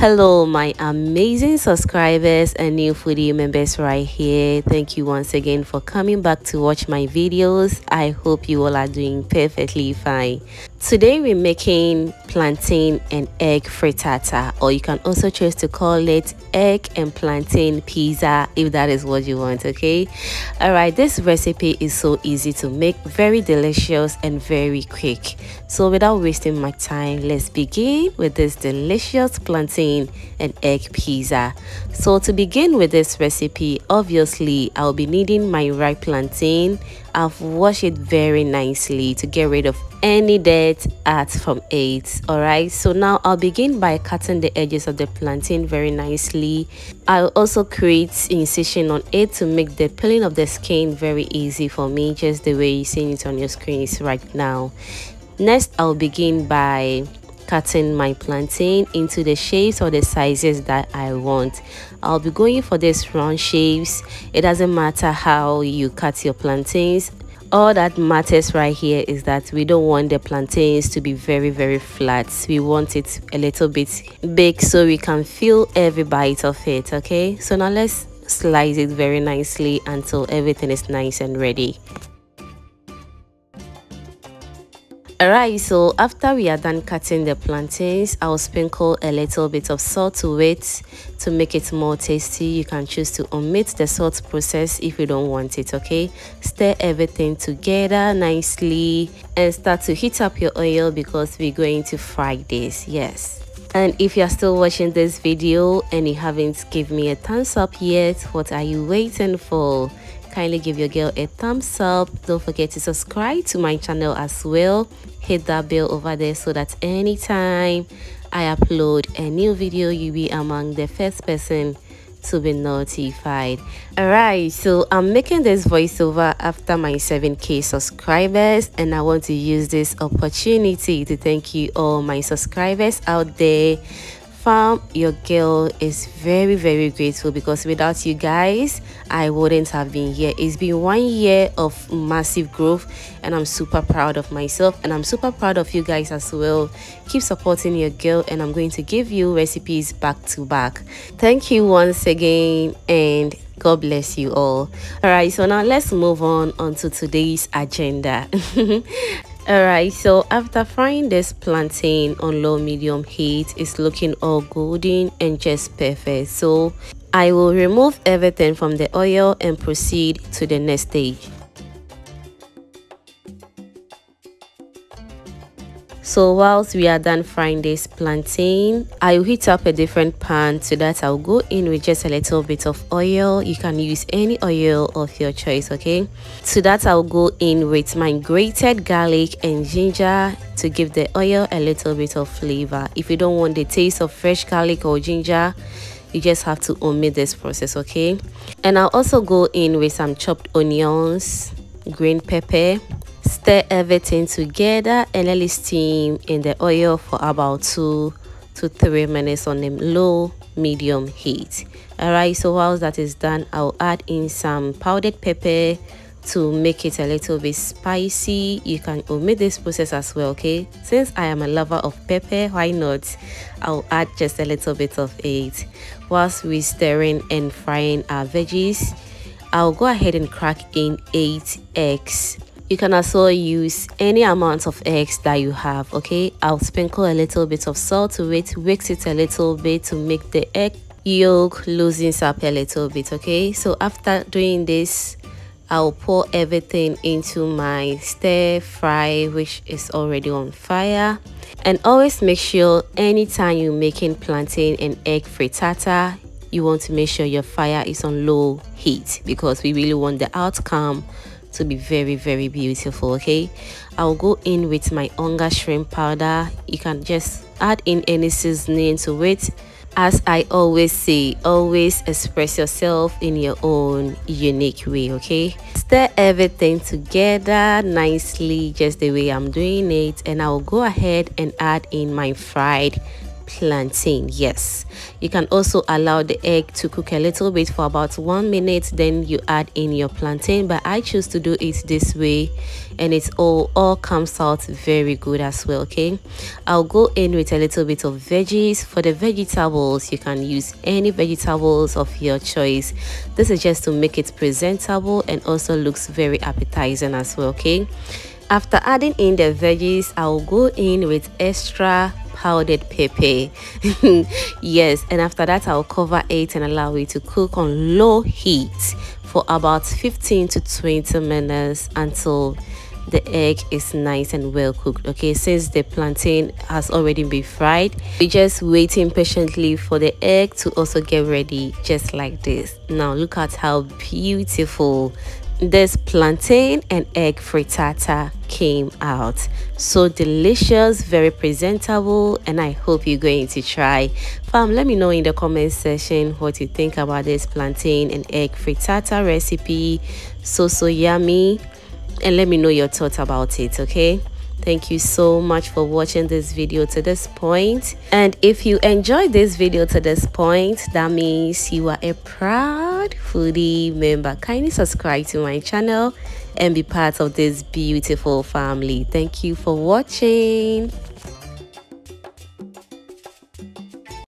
Hello, my amazing subscribers and new foodie members right here. Thank you once again for coming back to watch my videos. I hope you all are doing perfectly fine. Today we're making plantain and egg frittata, or you can also choose to call it egg and plantain pizza if that is what you want. Okay, all right, this recipe is so easy to make, very delicious and very quick. So without wasting my time, let's begin with this delicious plantain and egg pizza. So to begin with this recipe, obviously I'll be needing my ripe plantain. I've washed it very nicely to get rid of any dirt from it. All right, so now I'll begin by cutting the edges of the plantain very nicely. I'll also create incision on it to make the peeling of the skin very easy for me, just the way you're seeing it on your screens right now. Next, I'll begin by cutting my plantain into the shapes or the sizes that I want. I'll be going for these round shapes. It doesn't matter how you cut your plantains. All that matters right here is that we don't want the plantains to be very flat. We want it a little bit big so we can feel every bite of it. Okay, so now let's slice it very nicely until everything is nice and ready. Alright, so after we are done cutting the plantains, I'll sprinkle a little bit of salt to it to make it more tasty. You can choose to omit the salt process if you don't want it. Okay, stir everything together nicely and start to heat up your oil because we're going to fry this. Yes, and if you're still watching this video and you haven't given me a thumbs up yet, what are you waiting for? Kindly give your girl a thumbs up. Don't forget to subscribe to my channel as well. Hit that bell over there so that anytime I upload a new video, you'll be among the first person to be notified. Alright, so I'm making this voiceover after my 7K subscribers, and I want to use this opportunity to thank you all my subscribers out there. Fam, your girl is very grateful because without you guys I wouldn't have been here. It's been 1 year of massive growth and I'm super proud of myself, and I'm super proud of you guys as well. Keep supporting your girl and I'm going to give you recipes back to back. Thank you once again and God bless you all. All right, so now let's move on to today's agenda. Alright, so after frying this plantain on low medium heat, it's looking all golden and just perfect. So I will remove everything from the oil and proceed to the next stage. So whilst we are done frying this plantain, I will heat up a different pan. So that I'll go in with just a little bit of oil. You can use any oil of your choice. Okay, so that I'll go in with my grated garlic and ginger to give the oil a little bit of flavor. If you don't want the taste of fresh garlic or ginger, you just have to omit this process. Okay, and I'll also go in with some chopped onions, green pepper. Stir everything together and let it steam in the oil for about 2 to 3 minutes on a low medium heat. Alright, so while that is done, I'll add in some powdered pepper to make it a little bit spicy. You can omit this process as well. Okay, since I am a lover of pepper, why not? I'll add just a little bit of it. Whilst we're stirring and frying our veggies, I'll go ahead and crack in 8 eggs. You can also use any amount of eggs that you have. Okay, I'll sprinkle a little bit of salt to it, whisk it a little bit to make the egg yolk loosens up a little bit. Okay, so after doing this, I'll pour everything into my stir fry, which is already on fire. And always make sure anytime you're making plantain and egg frittata, you want to make sure your fire is on low heat because we really want the outcome to be very beautiful. Okay, I'll go in with my onga shrimp powder. You can just add in any seasoning to it. As I always say, always express yourself in your own unique way. Okay, stir everything together nicely just the way I'm doing it, and I'll go ahead and add in my fried plantain. Yes, you can also allow the egg to cook a little bit for about 1 minute, then you add in your plantain, but I choose to do it this way and it all comes out very good as well. Okay, I'll go in with a little bit of veggies. For the vegetables, you can use any vegetables of your choice. This is just to make it presentable and also looks very appetizing as well. Okay, after adding in the veggies, I'll go in with extra powdered pepper. Yes, and after that I'll cover it and allow it to cook on low heat for about 15 to 20 minutes until the egg is nice and well cooked. Okay, since the plantain has already been fried, we're just waiting patiently for the egg to also get ready, just like this. Now look at how beautiful this plantain and egg frittata came out. So delicious, very presentable, and I hope you're going to try. Fam, let me know in the comment section what you think about this plantain and egg frittata recipe. So yummy, and let me know your thoughts about it. Okay, thank you so much for watching this video to this point, and if you enjoyed this video to this point, that means you are a proud foodie member. Kindly subscribe to my channel and be part of this beautiful family. Thank you for watching.